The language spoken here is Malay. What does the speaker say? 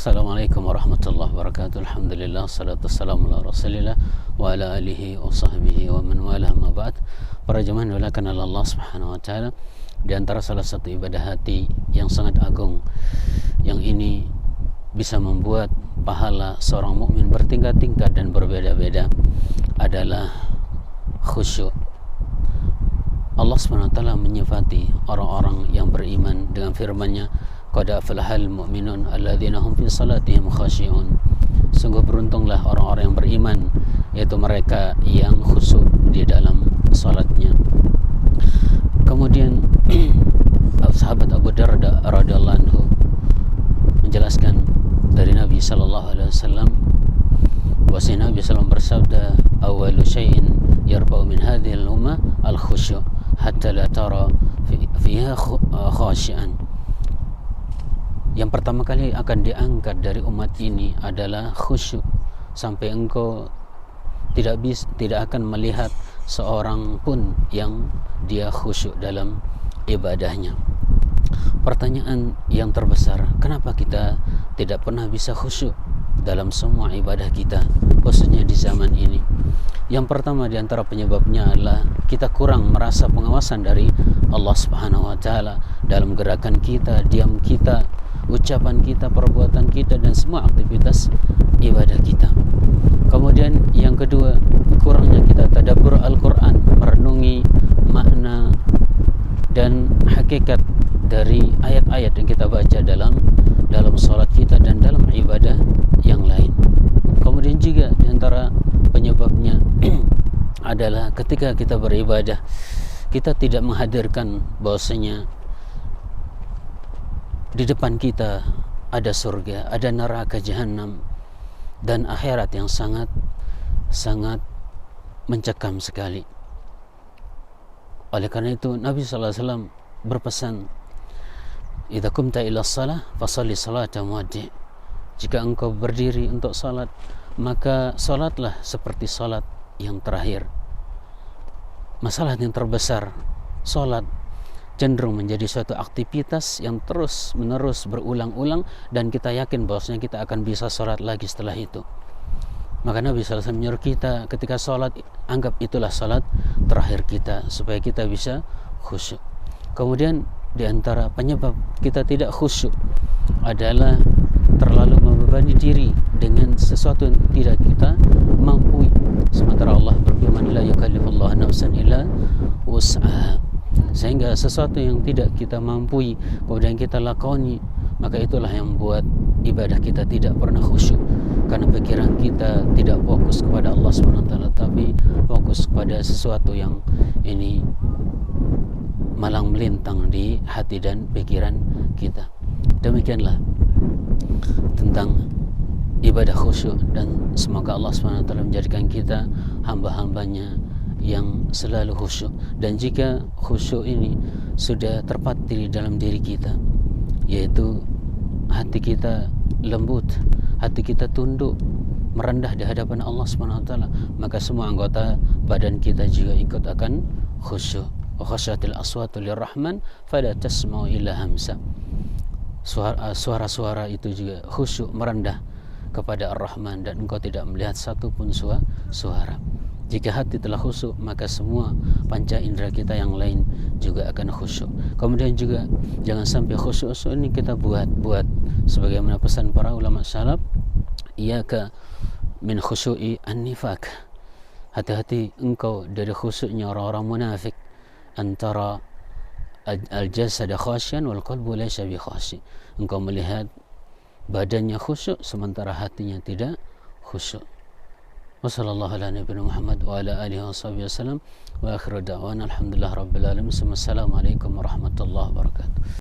Assalamualaikum warahmatullahi wabarakatuh. Alhamdulillah, salatu wassalamu ala rasulillah wa ala alihi wa sahbihi wa man walah, ma ba'd. Para jemaah yang dimuliakan oleh Allah Subhanahu wa taala, di antara salah satu ibadah hati yang sangat agung yang ini bisa membuat pahala seorang mukmin bertingkat-tingkat dan berbeda-beda adalah khusyuk. Allah Subhanahu wa taala menyifati orang-orang yang beriman dengan firman-Nya, qad aflahal mu'minun alladzina hum fi salatihim khashi'un. Sungguh beruntunglah orang-orang yang beriman, yaitu mereka yang khusyuk di dalam salatnya. Kemudian sahabat Abu Darda radhiyallahu anhu menjelaskan dari Nabi sallallahu alaihi wasallam bahwa Nabi sallallahu bersabda, awwalu syai'in yarfa'u min hadhihi al-ummah al-khusyu' hatta la tara fiha khashi'an. Yang pertama kali akan diangkat dari umat ini adalah khusyuk, sampai engkau tidak akan melihat seorang pun yang dia khusyuk dalam ibadahnya. Pertanyaan yang terbesar, kenapa kita tidak pernah bisa khusyuk dalam semua ibadah kita, khususnya di zaman ini? Yang pertama di antara penyebabnya adalah kita kurang merasa pengawasan dari Allah Subhanahu wa taala dalam gerakan kita, diam kita, ucapan kita, perbuatan kita, dan semua aktivitas ibadah kita. Kemudian yang kedua, kurangnya kita tadabbur Al-Quran, merenungi makna dan hakikat dari ayat-ayat yang kita baca dalam salat kita dan dalam ibadah yang lain. Kemudian juga di antara penyebabnya adalah ketika kita beribadah, kita tidak menghadirkan bahwasanya di depan kita ada surga, ada neraka jahanam, dan akhirat yang sangat mencekam sekali. Oleh karena itu Nabi sallallahu alaihi wasallam berpesan, idza qumta ila shalah fasalli salata muaddi. Jika engkau berdiri untuk salat, maka salatlah seperti salat yang terakhir. Masalah yang terbesar, salat cenderung menjadi suatu aktivitas yang terus menerus berulang-ulang, dan kita yakin bahwasanya kita akan bisa sholat lagi setelah itu. Maka Nabi SAW menyuruh kita ketika sholat, anggap itulah sholat terakhir kita, supaya kita bisa khusyuk. Kemudian di antara penyebab kita tidak khusyuk adalah terlalu membebani diri dengan sesuatu yang tidak kita mampu. Sementara Allah berfirman, la yukallifullahu nafsan illa wus'aha. Sehingga sesuatu yang tidak kita mampu kemudian kita lakoni, maka itulah yang membuat ibadah kita tidak pernah khusyuk, karena pikiran kita tidak fokus kepada Allah SWT, tapi fokus kepada sesuatu yang ini malang melintang di hati dan pikiran kita. Demikianlah tentang ibadah khusyuk, dan semoga Allah SWT menjadikan kita hamba-hambanya yang selalu khusyuk. Dan jika khusyuk ini sudah terpatri dalam diri kita, yaitu hati kita lembut, hati kita tunduk, merendah di hadapan Allah SWT, maka semua anggota badan kita juga ikut akan khusyuk. Wa khasyatil aswatu lirrahman fala tasma'u illa hamsa. Suara-suara itu juga khusyuk, merendah kepada Ar-Rahman, dan engkau tidak melihat satu pun suara. Jika hati telah khusyuk, maka semua panca indera kita yang lain juga akan khusyuk. Kemudian juga jangan sampai khusyuk ini kita buat sebagaimana pesan para ulama salaf, iyyaka min khusyu'i an-nifaq. Hati-hati engkau dari khusyuknya orang-orang munafik, antara al-jasad khasyan wal qalbu laysa bi khashi. Engkau melihat badannya khusyuk sementara hatinya tidak khusyuk. Wassallallahu ala nabiyina Muhammad wa ala alihi wasallam wa akhiru da'wana alhamdulillah rabbil alamin. Assalamualaikum warahmatullahi wabarakatuh.